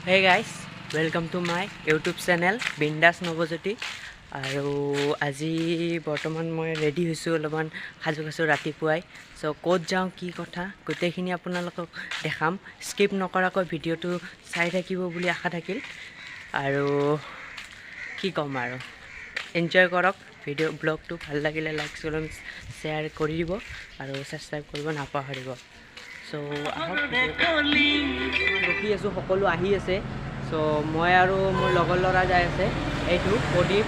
Hey guys, welcome to my YouTube channel BINDASS NABAJYOTI আৰু আজি বৰ্তমান মই ৰেডি হৈছো অলপমান খাজু ৰাতিপুৱাই সো ক'ত যাওঁ কি কথা গোটেইখিনি আপোনালোকক দেখাম স্কিপ নকৰাকৈ ভিডিওটো চাই থাকিব বুলি আশা থাকিল আৰু কি কম আৰু এনজয় কৰক ভিডিও ব্লগটো ভাল লাগিলে লাইক শ্বেয়াৰ কৰি দিব আৰু সাবস্ক্ৰাইব কৰিব নাপাহৰিব সো ৰখি আছো সকলো আহি আছে সো মই আৰু মোৰ লগৰ ল'ৰা যাই আছে এইটো প্ৰদীপ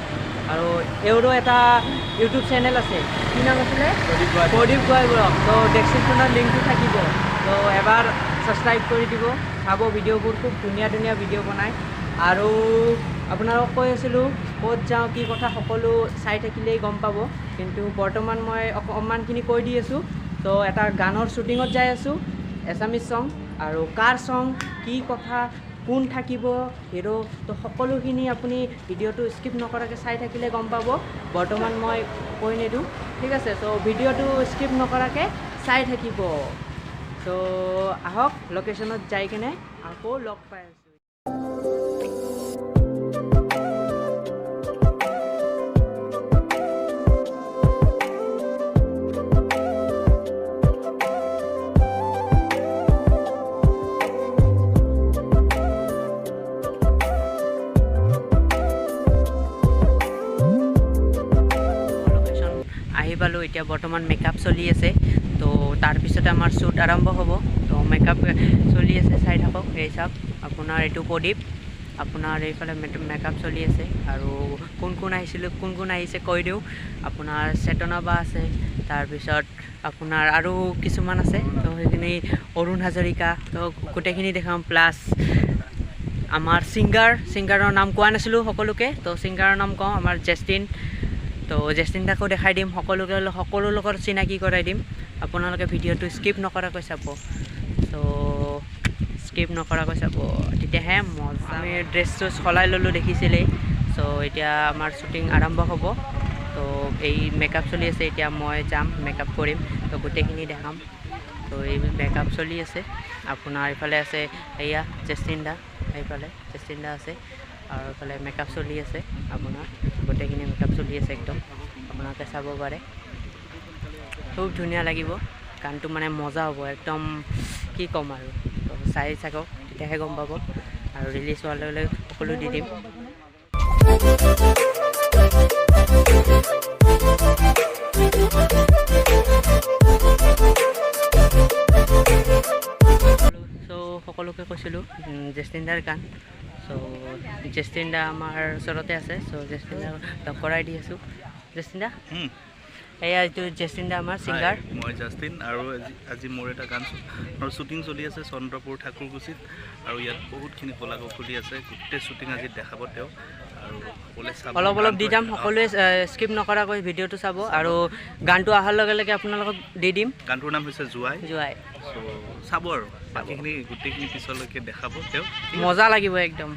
আৰু এওৰো এটা ইউটিউব চেনেল আছে কি নাম আছিলে প্ৰদীপ গয় ব্লগ তো ডেসক্ৰিপচনত লিংকটো থাকিব তো এবাৰ সাবস্ক্ৰাইব কৰি দিব চাব ভিডিঅ'বোৰ খুব ধুনীয়া ভিডিঅ' বনায় আৰু আপোনালোকক কৈ আছিলোঁ ক'ত যাওঁ কি কথা সকলো চাই থাকিলেই গম পাব কিন্তু বৰ্তমান মই অকণমানখিনি কৈ দি আছোঁ তো এটা গানৰ শ্বুটিঙত যাই আছোঁ এছামিজ সং আৰু কাৰ সং কি কথা কোন থাকিব হিৰো তো সকলোখিনি আপুনি ভিডিঅ'টো স্কিপ নকৰাকৈ চাই থাকিলে গম পাব বৰ্তমান মই কৈ নিদিওঁ ঠিক আছে তো ভিডিঅ'টো স্কিপ নকৰাকৈ চাই থাকিব তো আহক লোকেশ্যনত যাই কেনে আকৌ লগ পাই আছোঁ পালো এতিয়া বৰ্তমান মেকআপ চলি আছে তো তাৰ পিছতে আমাৰ শ্বুট আৰম্ভ হ'ব তো মেকআপ চলি আছে চাই থাকক এই চাওক আপোনাৰ এইটো প্ৰদীপ আপোনাৰ এইফালে মেকআপ চলি আছে আৰু কোন আহিছে কৈ দিওঁ আপোনাৰ চেতনা বা আছে তাৰপিছত আপোনাৰ আৰু কিছুমান আছে তো সেইখিনি অৰুণ হাজৰিকা তো গোটেইখিনি দেখাম প্লাছ আমাৰ ছিংগাৰৰ নাম কোৱা নাছিলোঁ সকলোকে তো ছিংগাৰৰ নাম কওঁ আমাৰ জেষ্টিন তো জেষ্টিনদাকো দেখাই দিম সকলো লগত চিনাকি কৰাই দিম আপোনালোকে ভিডিঅ'টো স্কিপ নকৰাকৈ চাব তো স্কিপ নকৰাকৈ চাব তেতিয়াহে মজা আমি ড্ৰেছটো সলাই ল'লোঁ দেখিছিলেই তো এতিয়া আমাৰ শ্বুটিং আৰম্ভ হ'ব তো এই মেকআপ চলি আছে এতিয়া মই যাম মেকআপ কৰিম তো গোটেইখিনি দেখাম তো এই মেকআপ চলি আছে আপোনাৰ এইফালে আছে এয়া জেষ্টিনদা এইফালে জেষ্টিনদা আছে আৰু এইফালে মেকআপ চলি আছে আপোনাৰ গোটেইখিনি মেকআপ চলি আছে একদম আপোনালোকে চাব পাৰে খুব ধুনীয়া লাগিব গানটো মানে মজা হ'ব একদম কি ক'ম আৰু তো চাই থাকক তেতিয়াহে গম পাব আৰু ৰিলিজ হোৱাৰ লগে লগে সকলো দি দিম চ' সকলোকে কৈছিলোঁ জেষ্টিনদাৰ গান চ' জেষ্টিনদা আমাৰ ওচৰতে আছে চ' জেষ্টিনদা লগ কৰাই দি আছোঁ জেষ্টিনদা এয়া এইটো জেষ্টিনদা আমাৰ ছিংগাৰ মই জাষ্টিন আৰু আজি মোৰ এটা গান শ্বুটিং চলি আছে চন্দ্ৰপুৰ ঠাকুৰকুছিত আৰু ইয়াত বহুতখিনি কলাকুশলী আছে গোটেই শ্বুটিং আজি দেখাব তেওঁ আৰু অলপ দি যাম সকলোৱে স্কিপ নকৰাকৈ ভিডিঅ'টো চাব আৰু গানটো অহাৰ লগে লগে আপোনালোকক দি দিম গানটোৰ নাম হৈছে জোৱাই চ' চাব আৰু বাকীখিনি গোটেইখিনি পিছলৈকে দেখাব তেওঁ মজা লাগিব একদম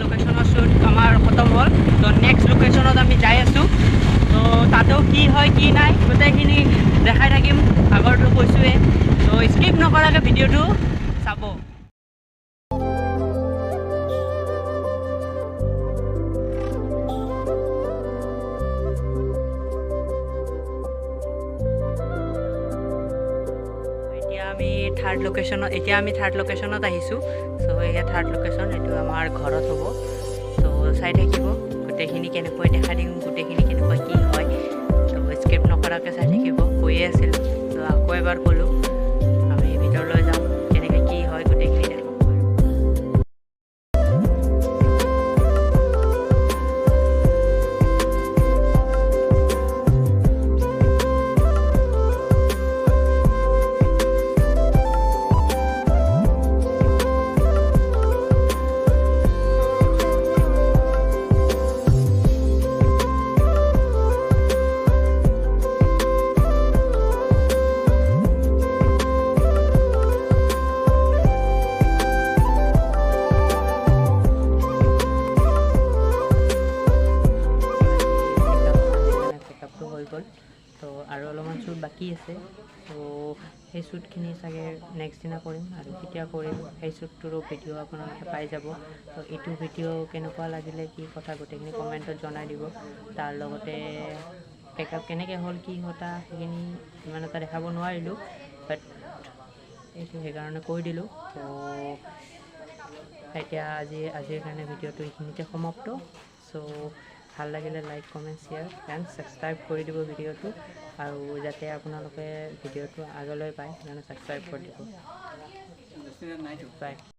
লোকেশ্যনৰ শ্বুট আমাৰ খতম হ'ল তো নেক্সট লোকেশ্যনত আমি যাই আছোঁ তো তাতেও কি হয় কি নাই গোটেইখিনি দেখাই থাকিম আগৰটো কৈছোঁৱে তো স্কিপ নকৰাকৈ ভিডিঅ'টো চাব এতিয়া আমি থাৰ্ড লোকেশ্যনত আহিছোঁ চ' এয়া থাৰ্ড লোকেশ্যন এইটো আমাৰ ঘৰত হ'ব চ' চাই থাকিব গোটেইখিনি কেনেকৈ দেখাই দিম গোটেইখিনি কেনেকৈ কি হয় ত' স্কিপ নকৰাকৈ চাই থাকিব কৈয়ে আছিলোঁ ত' আকৌ এবাৰ ক'লোঁ আমি ভিতৰলৈ যাওঁ কেনেকৈ কি হয় গোটেইখিনি দেখাম গ'ল তো আৰু অলপমান শ্বুট বাকী আছে তো সেই শ্বুটখিনি চাগে নেক্সট দিনা কৰিম আৰু কেতিয়া কৰিম সেই শ্বুটটোৰো ভিডিঅ' আপোনালোকে পাই যাব তো এইটো ভিডিঅ' কেনেকুৱা লাগিলে কি কথা গোটেইখিনি কমেণ্টত জনাই দিব তাৰ লগতে মেকআপ কেনেকৈ হ'ল কি কথা সেইখিনি ইমান এটা দেখাব নোৱাৰিলোঁ বাট এইটো সেইকাৰণে কৈ দিলোঁ তো এতিয়া আজিৰ কাৰণে ভিডিঅ'টো এইখিনিতে সমাপ্ত চ' ভাল লাগিলে like comment share and subscribe কৰি দিব ভিডিঅ'টো আৰু যাতে আপোনালোকে ভিডিঅ'টো আগলৈ পায় সেইকাৰণে ছাবস্ক্ৰাইব কৰি দিব বাই